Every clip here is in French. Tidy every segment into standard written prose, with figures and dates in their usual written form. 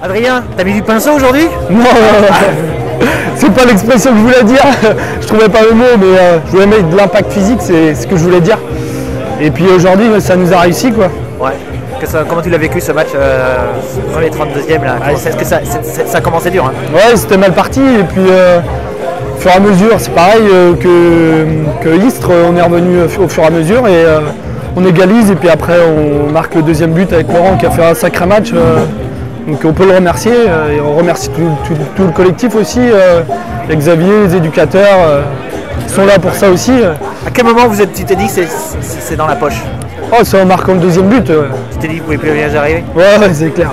Adrien, t'as mis du pinceau aujourd'hui? Non, c'est pas l'expression que je voulais dire. Je trouvais pas le mot, mais je voulais mettre de l'impact physique, c'est ce que je voulais dire. Et puis aujourd'hui, ça nous a réussi, quoi. Ouais. Comment tu l'as vécu ce match, les 32e là? Est-ce que ça a commencé dur, hein? Ouais, c'était mal parti. Et puis, au fur et à mesure, c'est pareil que Istres, on est revenu au fur et à mesure et on égalise. Et puis après, on marque le deuxième but avec Laurent qui a fait un sacré match. Donc on peut le remercier et on remercie tout le collectif aussi, les Xavier, les éducateurs, qui sont là pour ça aussi. À quel moment tu t'es dit que c'est dans la poche? Oh, c'est en marquant le deuxième but. Tu t'es dit que vous ne pouvez plus rien arriver? Ouais, c'est clair.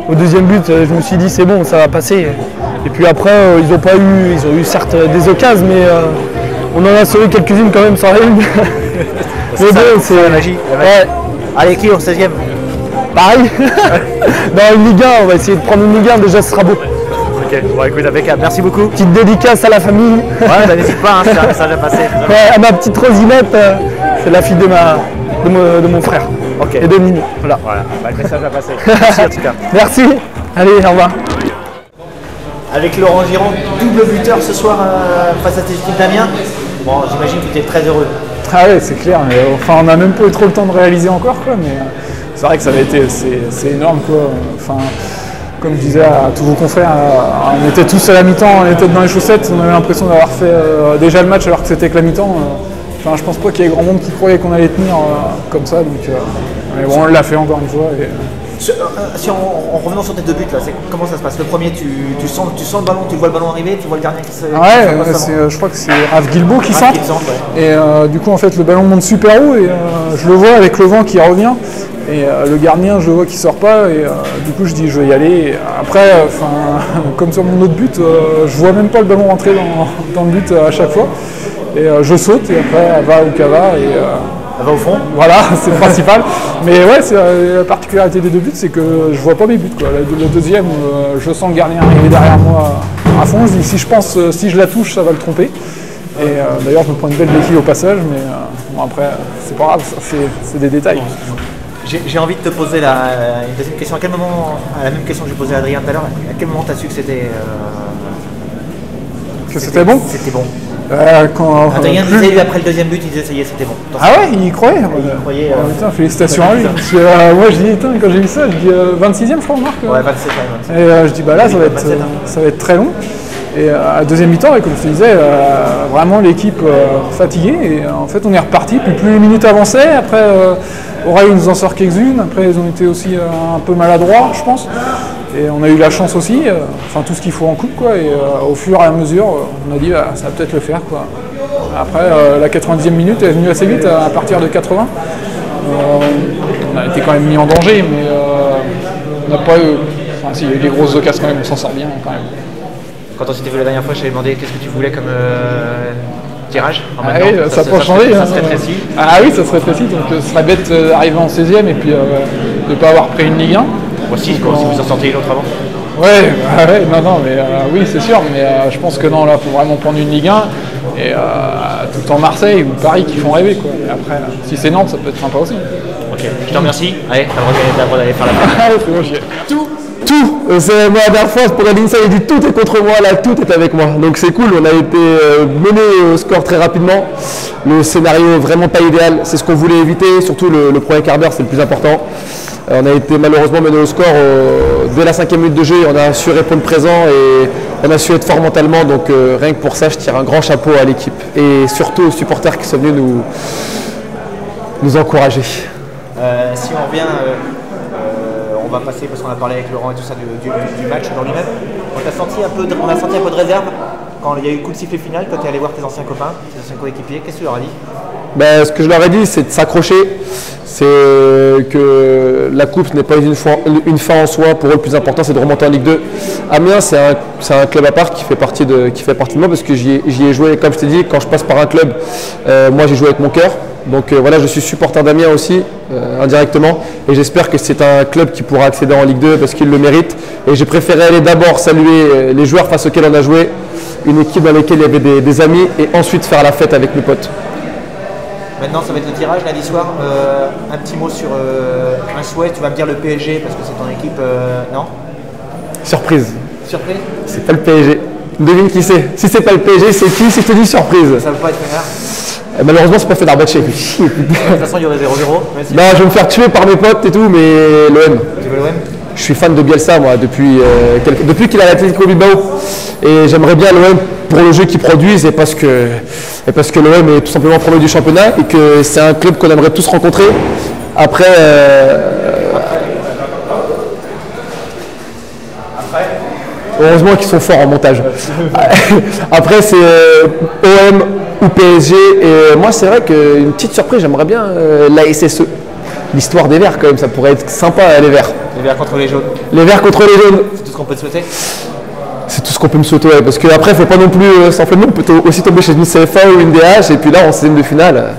Au deuxième but, je me suis dit c'est bon, ça va passer. Et puis après, ils ont eu certes des occasions, mais on en a sauvé quelques-unes quand même sans rien. Mais bon, c'est la magie. Ouais. Allez, qui au 16e? Pareil. Dans une Ligue 1, on va essayer de prendre une Ligue 1, déjà ce sera beau. Ok, bon écoute, impeccable, merci beaucoup. Petite dédicace à la famille. Ouais, bah, n'hésite pas, hein, c'est un message à passer. Ouais, à ma petite Rosinette, c'est la fille de mon frère. Okay. Et de Nini. Voilà. Bah, le message à passer. Merci en tout cas. Merci. Allez, au revoir. Avec Laurent Giron, double buteur ce soir face à cette équipe d'Amiens. Bon, j'imagine que tu es très heureux. Ah ouais, c'est clair. Mais, enfin, on n'a même pas eu trop le temps de réaliser encore, quoi. Mais c'est vrai que ça avait été, c'est énorme, quoi. Enfin, comme je disais à tous vos confrères, on était tous à la mi-temps, on était dans les chaussettes. On avait l'impression d'avoir fait déjà le match alors que c'était que la mi-temps. Enfin, je pense pas qu'il y ait grand monde qui croyait qu'on allait tenir comme ça. Donc, mais bon, on l'a fait encore une fois. Et, en revenant sur tes deux buts, là, comment ça se passe? Le premier, tu sens le ballon, tu vois le ballon arriver, tu vois le gardien qui se... Ouais, je crois que c'est Raph Guilbault qui centre. Ouais. Et du coup, en fait, le ballon monte super haut et je le vois avec le vent qui revient. Et le gardien, je le vois qui sort pas. Et du coup, je dis, je vais y aller. Et après, comme sur mon autre but, je vois même pas le ballon rentrer dans le but à chaque fois. Et je saute et après, elle va où qu'elle va. Elle va au fond. Voilà, c'est le principal. Mais ouais, la particularité des deux buts, c'est que je vois pas mes buts, quoi. Le deuxième, je sens le gardien arriver derrière moi à fond. Je dis, si je la touche, ça va le tromper. Et d'ailleurs, je me prends une belle béquille au passage, mais bon, après, c'est pas grave, c'est des détails. J'ai envie de te poser une deuxième question. À quel moment, la même question que j'ai posée à Adrien tout à l'heure, à quel moment tu as su que c'était... C'était bon? C'était bon. Adrien disait, après le deuxième but, il disait ça y est, c'était bon. Ah ouais, il y croyait? Il croyait. Putain, félicitations à lui. Moi, je dis, quand j'ai vu ça, je dis 26e, je crois, on marque. Ouais, 27 quand même. Et je dis, bah là, ça va être très long. Et à deuxième mi-temps, comme je te disais, vraiment l'équipe fatiguée. Et en fait, on est reparti. Puis plus les minutes avançaient, après, Aureil nous en sort quelques-unes. Après, ils ont été aussi un peu maladroits, je pense. Et on a eu la chance aussi, tout ce qu'il faut en coupe, quoi. Et au fur et à mesure, on a dit, ça va peut-être le faire, quoi. Après, la 90e minute est venue assez vite, à partir de 80. On a été quand même mis en danger, mais on n'a pas eu... s'il y a eu des grosses occasions quand même, on s'en sort bien, quand même. Quand on s'était vu la dernière fois, je t'avais demandé qu'est-ce que tu voulais comme tirage. Ah oui, ça n'a pas changé. Ça serait précis. Ah oui, ça serait précis, donc ce serait bête d'arriver en 16e et puis de ne pas avoir pris une Ligue 1. Voici, si vous en sortiez une autre avant. Ouais, non, mais oui, c'est sûr, mais je pense que non, là, il faut vraiment prendre une Ligue 1 et tout le temps Marseille ou Paris qui font rêver, quoi. Et après, si c'est Nantes, ça peut être sympa aussi. Ok, je te remercie. Allez, t'as le droit d'aller faire la fin. C'est bon, chier. Tout. C'est moi la dernière fois pour la ligne, ça il dit tout est contre moi, là tout est avec moi. Donc c'est cool, on a été mené au score très rapidement. Le scénario vraiment pas idéal, c'est ce qu'on voulait éviter, surtout le premier quart d'heure, c'est le plus important. On a été malheureusement mené au score dès la 5e minute de jeu, on a su répondre présent et on a su être fort mentalement, donc rien que pour ça je tire un grand chapeau à l'équipe et surtout aux supporters qui sont venus nous encourager. Si on revient, on va passer, parce qu'on a parlé avec Laurent et tout ça du match dans lui-même, on a senti un peu de réserve quand il y a eu le coup de sifflet final, quand tu es allé voir tes anciens copains, tes anciens coéquipiers, qu'est-ce que tu leur as dit? Ce que je leur ai dit, c'est de s'accrocher, c'est que la coupe n'est pas une fin en soi. Pour eux, le plus important, c'est de remonter en Ligue 2. Amiens, c'est un club à part qui fait partie de moi parce que j'y ai joué, comme je t'ai dit, quand je passe par un club, moi j'ai joué avec mon cœur. Donc voilà, je suis supporter d'Amiens aussi, indirectement, et j'espère que c'est un club qui pourra accéder en Ligue 2 parce qu'il le mérite. Et j'ai préféré aller d'abord saluer les joueurs face auxquels on a joué, une équipe dans laquelle il y avait des amis, et ensuite faire la fête avec mes potes. Maintenant, ça va être le tirage lundi soir. Un petit mot sur un souhait. Tu vas me dire le PSG parce que c'est ton équipe, non? Surprise. Surprise? C'est pas le PSG. Devine qui c'est. Si c'est pas le PSG, c'est qui si je te dis surprise? Ça ne veut pas être Fener. Malheureusement, c'est pas Fenerbahçe. De toute façon, il y aurait 0-0. Non, je vais me faire tuer par mes potes et tout, mais l'OM. Tu veux l'OM? Je suis fan de Bielsa, moi, depuis qu'il a l'Atlético Bilbao. Et j'aimerais bien l'OM pour le jeu qu'ils produisent et parce que l'OM est tout simplement premier du championnat et que c'est un club qu'on aimerait tous rencontrer. Après, heureusement qu'ils sont forts en montage. Après, c'est OM ou PSG. Et moi, c'est vrai qu'une petite surprise, j'aimerais bien la SSE. L'histoire des Verts, quand même, ça pourrait être sympa, les Verts. Les Verts contre les jaunes. Les Verts contre les jaunes. C'est tout ce qu'on peut te souhaiter? C'est tout ce qu'on peut me souhaiter, ouais, parce qu'après, il ne faut pas non plus s'enflammer. On peut aussi tomber chez une CFA ou une DH, et puis là, en 16e de finale,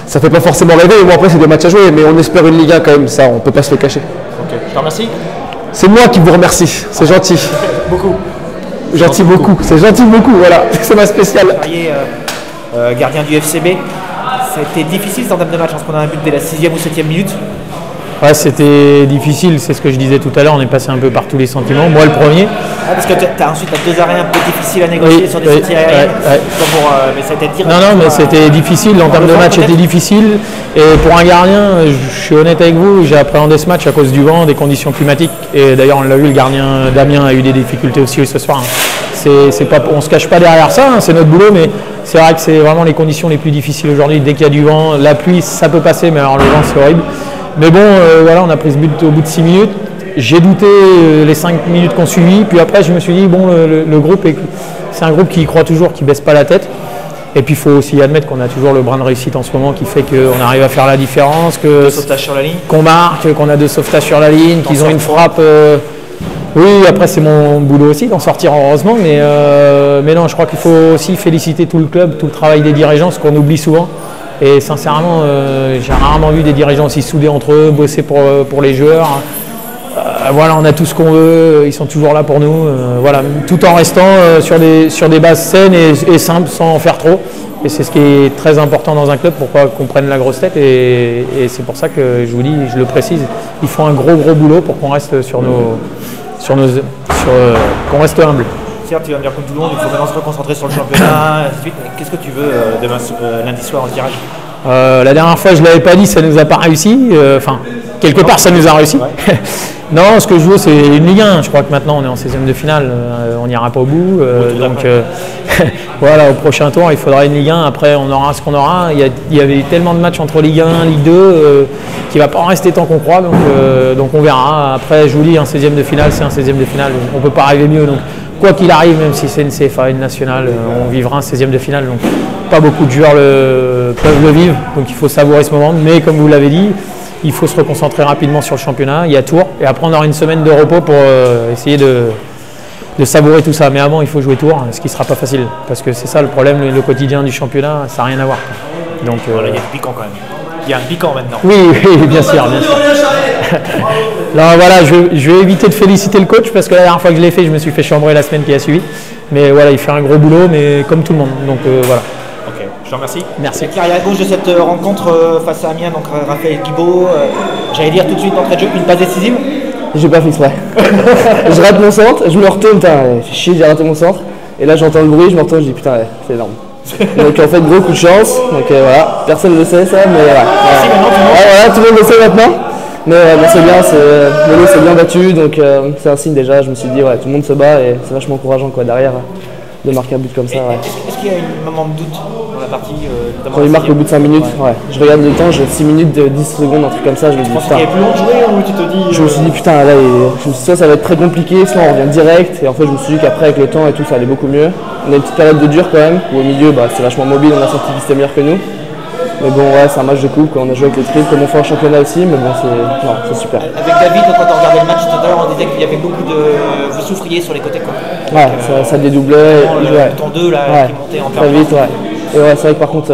ça ne fait pas forcément rêver. Bon, après, c'est des matchs à jouer, mais on espère une Ligue 1 quand même, ça, on ne peut pas se le cacher. Ok, je te remercie. C'est moi qui vous remercie, c'est gentil. Beaucoup. Gentil beaucoup, c'est gentil beaucoup, voilà, c'est ma spéciale. Gardien du FCB, ça a été difficile cette entame de match, parce qu'on a un but dès la 6e ou 7e minute. Ouais, c'était difficile, c'est ce que je disais tout à l'heure, on est passé un peu par tous les sentiments. Moi, le premier. Ah, parce que tu as ensuite deux arrêts un peu difficiles à négocier sur des sorties aériennes. Mais ça a été dur. Non, mais c'était difficile, l'entame de match était difficile. Et pour un gardien, je suis honnête avec vous, j'ai appréhendé ce match à cause du vent, des conditions climatiques. Et d'ailleurs, on l'a vu, le gardien Damien a eu des difficultés aussi ce soir. C'est pas, on ne se cache pas derrière ça, hein, c'est notre boulot, mais c'est vrai que c'est vraiment les conditions les plus difficiles aujourd'hui. Dès qu'il y a du vent, la pluie, ça peut passer, mais alors le vent, c'est horrible. Mais bon, voilà, on a pris ce but au bout de 6 minutes. J'ai douté les 5 minutes qu'on suivit. Puis après, je me suis dit, bon, le groupe, c'est un groupe qui y croit toujours, qui ne baisse pas la tête. Et puis, il faut aussi admettre qu'on a toujours le brin de réussite en ce moment qui fait qu'on arrive à faire la différence. Qu'on marque, qu'on a 2 sauvetages sur la ligne, qu'ils ont une frappe. Oui, après, c'est mon boulot aussi d'en sortir, heureusement. Mais non, je crois qu'il faut aussi féliciter tout le club, tout le travail des dirigeants, ce qu'on oublie souvent. Et sincèrement, j'ai rarement vu des dirigeants aussi soudés entre eux, bosser pour les joueurs. Voilà, on a tout ce qu'on veut, ils sont toujours là pour nous. Voilà, tout en restant sur des bases saines et simples, sans en faire trop. Et c'est ce qui est très important dans un club, pourquoi qu'on prenne la grosse tête. Et c'est pour ça que je vous dis, je le précise, ils font un gros boulot pour qu'on reste qu'on reste humble. Certes, tu vas me dire comme tout le monde, il faut maintenant se reconcentrer sur le championnat, ainsi de suite. Qu'est-ce que tu veux demain, lundi soir, en tirage? La dernière fois, je ne l'avais pas dit, ça ne nous a pas réussi. Enfin, quelque part, ça nous a réussi. Ouais. Non, ce que je veux, c'est une Ligue 1. Je crois que maintenant, on est en 16e de finale. On n'ira pas au bout. Donc, voilà, au prochain tour, il faudra une Ligue 1. Après, on aura ce qu'on aura. Il y avait tellement de matchs entre Ligue 1 et Ligue 2 qu'il ne va pas en rester tant qu'on croit. Donc, on verra. Après, je vous dis, un 16e de finale, c'est un 16e de finale. On ne peut pas arriver mieux. Donc, quoi qu'il arrive, même si c'est une CFA, une nationale, on vivra un 16e de finale. Donc, pas beaucoup de joueurs peuvent le vivre. Donc, il faut savourer ce moment. Mais comme vous l'avez dit, il faut se reconcentrer rapidement sur le championnat. Il y a Tours. Et après, on aura une semaine de repos pour essayer de savourer tout ça. Mais avant, il faut jouer Tours, ce qui ne sera pas facile. Parce que c'est ça le problème, le quotidien du championnat, ça n'a rien à voir. Donc, voilà, il y a du piquant quand même. Il y a un piquant maintenant. Oui, bien sûr. Non, voilà, je vais éviter de féliciter le coach parce que la dernière fois que je l'ai fait, je me suis fait chambrer la semaine qui a suivi. Mais voilà, il fait un gros boulot, mais comme tout le monde. Donc voilà. Ok, je te remercie. Merci. L'arrière gauche de cette rencontre face à Amiens, donc Raphaël Guibaud, j'allais dire tout de suite d'entrée de jeu, une passe décisive. J'ai pas fait exprès. Je rate mon centre, je me retourne, putain, fait chier, j'ai raté mon centre. Et là j'entends le bruit, je me retourne, je dis putain, ouais, c'est énorme. Donc en fait, gros coup de chance. Donc voilà, personne ne le sait ça, mais voilà. Merci, maintenant, tout le monde. Voilà, tout le monde le sait maintenant. Mais bon, c'est bien, le lot s'est bien battu, donc c'est un signe déjà. Je me suis dit, ouais, tout le monde se bat et c'est vachement encourageant quoi, derrière de marquer un but comme ça. Ouais. Est-ce qu'il y a un moment de doute dans la partie quand il marque au bout de 5 minutes, ouais. Je regarde le temps, j'ai 6 minutes, 10 secondes, un truc comme ça, je me dis putain. Il y a plus long de jouer ou tu te dis. Je me suis dit putain, là, je me suis dit, soit ça va être très compliqué, soit on revient direct. Et en fait, je me suis dit qu'après, avec le temps et tout, ça allait beaucoup mieux. On a une petite période de dur quand même, où au milieu, bah, c'est vachement mobile, on a senti qu'ils étaient meilleurs que nous. Mais bon, ouais, c'est un match de coupe, on a joué avec les triples, comme on fait en championnat aussi, mais bon, c'est super. Avec David, quand on regardait le match tout à l'heure, on disait qu'il y avait beaucoup de. Vous souffriez sur les côtés, quoi. Ouais, ça dédoublait. Le bouton 2 là, ouais, qui montait en très vite, ouais. Et ouais, c'est vrai que par contre,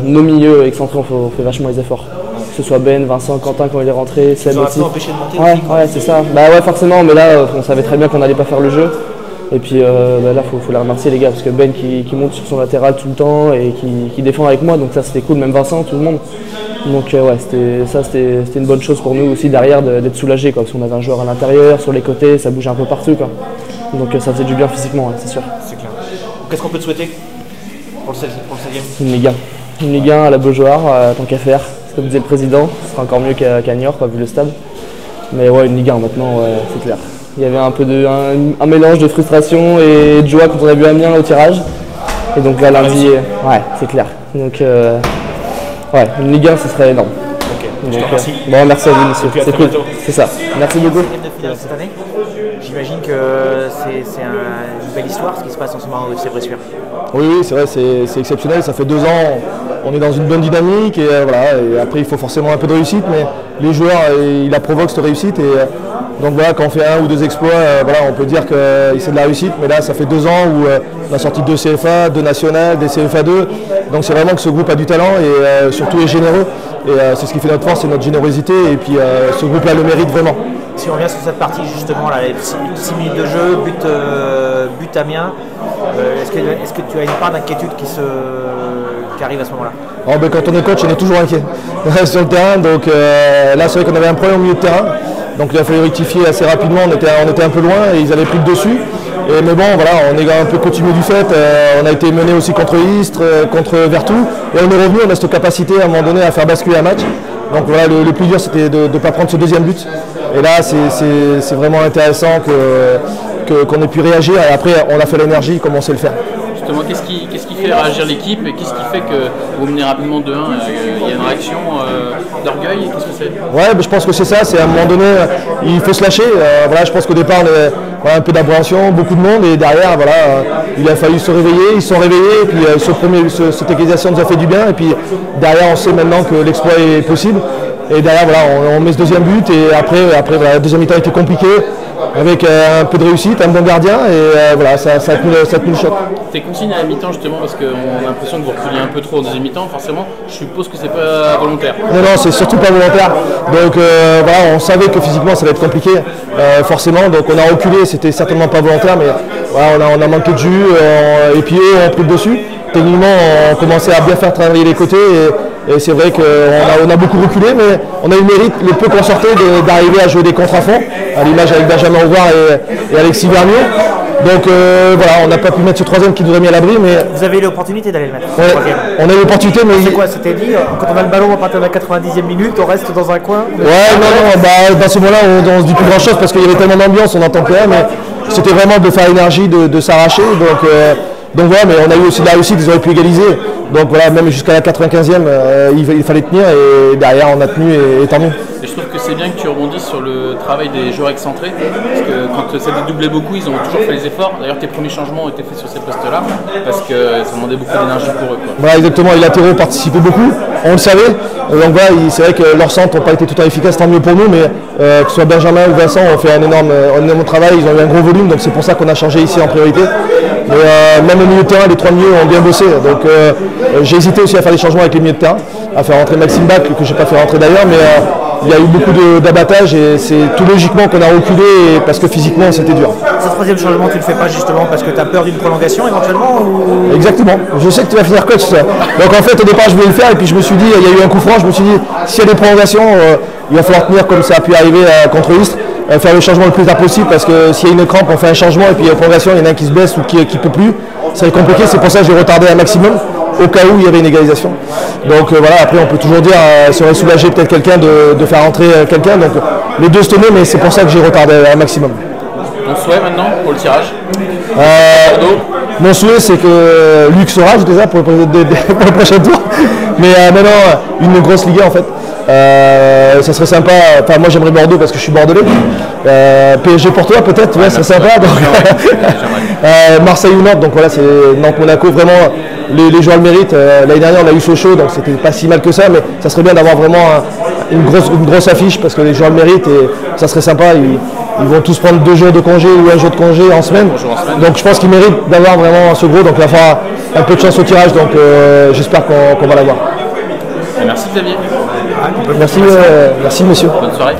nos milieux excentrés, on fait vachement les efforts. Que ce soit Ben, Vincent, Quentin quand il est rentré, Seb aussi. Empêché de monter ouais, aussi, ouais, c'est ça. Bah ouais, forcément, mais là, on savait très bien qu'on n'allait pas faire le jeu. Et puis là, faut les remercier les gars, parce que Ben qui monte sur son latéral tout le temps et qui défend avec moi, donc ça c'était cool, même Vincent, tout le monde. Donc ouais, c'était une bonne chose pour nous aussi derrière d'être soulagés, parce qu'on avait un joueur à l'intérieur, sur les côtés, ça bougeait un peu partout, quoi. Donc ça faisait du bien physiquement, c'est sûr. C'est clair. Qu'est-ce qu'on peut te souhaiter pour le 16e? Une Ligue 1. Une Ligue 1 à la Beaujoire, tant qu'à faire. Comme disait le président, ce sera encore mieux qu'à Niort, vu le stade. Mais ouais, une Ligue 1 maintenant, ouais, c'est clair. Il y avait un peu un mélange de frustration et de joie quand on a vu Amiens au tirage. Et donc là, lundi, ouais, c'est clair. Donc ouais, une Ligue 1, ce serait énorme. Ok, donc, merci. Bon, merci à vous, monsieur. C'est cool. C'est ça. Merci beaucoup. Cette année, j'imagine que c'est une belle histoire ce qui se passe en ce moment au FC Bressuire. Oui, c'est vrai, c'est exceptionnel. Ça fait 2 ans, on est dans une bonne dynamique et voilà. Et après, il faut forcément un peu de réussite, mais les joueurs, ils la provoquent cette réussite. Et donc voilà, quand on fait 1 ou 2 exploits, voilà, on peut dire que c'est de la réussite. Mais là, ça fait 2 ans où on a sorti 2 CFA, 2 nationales, des CFA 2. Donc c'est vraiment que ce groupe a du talent et surtout est généreux. Et c'est ce qui fait notre force, c'est notre générosité. Et puis ce groupe-là le mérite vraiment. Si on revient sur cette partie justement, là, les 6 minutes de jeu, but Amiens, est-ce que tu as une part d'inquiétude qui arrive à ce moment-là? Oh, ben, quand on est coach, on est toujours inquiet sur le terrain. Donc là, c'est vrai qu'on avait un problème au milieu de terrain. Donc il a fallu rectifier assez rapidement, on était un peu loin et ils avaient pris le dessus. Mais bon, voilà, on est un peu continué du fait. On a été mené aussi contre Istres, contre Vertou. Et on est revenu, on a cette capacité à un moment donné à faire basculer un match. Donc voilà, le plus dur c'était de ne pas prendre ce deuxième but. Et là, c'est vraiment intéressant qu'on ait pu réagir. Et après, on a fait l'énergie comme on sait le faire. Justement, qu'est-ce qui fait réagir l'équipe et qu'est-ce qui fait que vous menez rapidement 2-1? Il y a une réaction d'orgueil, qu'est-ce que c'est? Ouais, je pense que c'est ça, c'est à un moment donné, il faut se lâcher. Voilà, je pense qu'au départ, on a un peu d'appréhension, beaucoup de monde, et derrière, voilà, il a fallu se réveiller, ils se sont réveillés, et puis cette égalisation nous a fait du bien, et puis derrière, on sait maintenant que l'exploit est possible. Et derrière, voilà, on met ce deuxième but, et après voilà, la deuxième mi-temps était compliquée, avec un peu de réussite, un bon gardien, et voilà, ça a tenu le choc. Tes consignes à la mi-temps, justement, parce qu'on a l'impression que vous reculiez un peu trop en deuxième mi-temps, forcément, je suppose que c'est pas volontaire. Non, c'est surtout pas volontaire. Donc voilà, on savait que physiquement ça allait être compliqué, forcément, donc on a reculé, c'était certainement pas volontaire, mais voilà, on a manqué de jus, et puis eux ont pris le dessus. Techniquement, on commençait à bien faire travailler les côtés, et c'est vrai qu'on a beaucoup reculé, mais on a eu le mérite, le peu qu'on sortait, d'arriver à jouer des contres à fond, à l'image avec Benjamin Auvard et Alexis Vernier. Donc voilà, on n'a pas pu mettre ce troisième qui nous a mis à l'abri, mais... Vous avez eu l'opportunité d'aller le mettre. Ouais, on a eu l'opportunité, mais... C'est quoi, c'était dit, quand on a le ballon à partir de la 90e minute, on reste dans un coin? Ouais, non, dans ce moment-là, on se dit plus grand-chose parce qu'il y avait tellement d'ambiance, on n'entend plus rien, mais c'était vraiment de faire l'énergie, de s'arracher, donc voilà, mais on a eu aussi de la réussite, ils auraient pu égaliser. Donc voilà, même jusqu'à la 95e, il fallait tenir, et derrière on a tenu, et tant mieux. Et je trouve que c'est bien que tu rebondisses sur le travail des joueurs excentrés, parce que quand ça dédoublait beaucoup, ils ont toujours fait les efforts. D'ailleurs, tes premiers changements ont été faits sur ces postes-là, parce que ça demandait beaucoup d'énergie pour eux, quoi. Voilà, exactement, les latéraux participaient beaucoup, on le savait. Donc voilà, c'est vrai que leurs centres n'ont pas été tout à fait efficaces, tant mieux pour nous, mais que ce soit Benjamin ou Vincent ont fait un énorme travail, ils ont eu un gros volume, donc c'est pour ça qu'on a changé ici en priorité. Mais même au milieu de terrain, les 3 milieux ont bien bossé. Donc j'ai hésité aussi à faire des changements avec les milieux de terrain, à faire rentrer Maxime Bach, que je n'ai pas fait rentrer d'ailleurs, mais il y a eu beaucoup d'abattage et c'est tout logiquement qu'on a reculé parce que physiquement c'était dur. Ce troisième changement, tu ne le fais pas justement parce que tu as peur d'une prolongation éventuellement ou... Exactement, je sais que tu vas finir coach ça. Donc en fait au départ je voulais le faire et puis je me suis dit, il y a eu un coup franc, je me suis dit s'il y a des prolongations, il va falloir tenir comme ça a pu arriver contre Istres. Faire le changement le plus tard possible parce que s'il y a une crampe on fait un changement et puis il y a une prolongation, il y en a un qui se blesse ou qui ne peut plus, ça va être compliqué, c'est pour ça que j'ai retardé un maximum au cas où il y avait une égalisation. Donc voilà, après on peut toujours dire ça aurait soulagé peut-être quelqu'un de faire rentrer quelqu'un, donc les deux se tenaient, mais c'est pour ça que j'ai retardé un maximum. Ton souhait maintenant pour le tirage? Mon souhait c'est que Luc se rage déjà pour le prochain tour, mais maintenant une grosse Ligue 1 en fait. Ça serait sympa, enfin moi j'aimerais Bordeaux parce que je suis bordelais, PSG pour toi peut-être, ouais, ça serait sympa, donc Marseille ou Nantes, donc voilà c'est Nantes-Monaco, vraiment les joueurs le méritent. L'année dernière on a eu Sochaux, donc c'était pas si mal que ça, mais ça serait bien d'avoir vraiment une grosse affiche parce que les joueurs le méritent et ça serait sympa, ils vont tous prendre 2 jours de congé ou 1 jour de congé en semaine, donc je pense qu'ils méritent d'avoir vraiment ce gros, donc il va falloir un peu de chance au tirage, donc j'espère qu'on va l'avoir. Merci Xavier. Merci monsieur. Bonne soirée.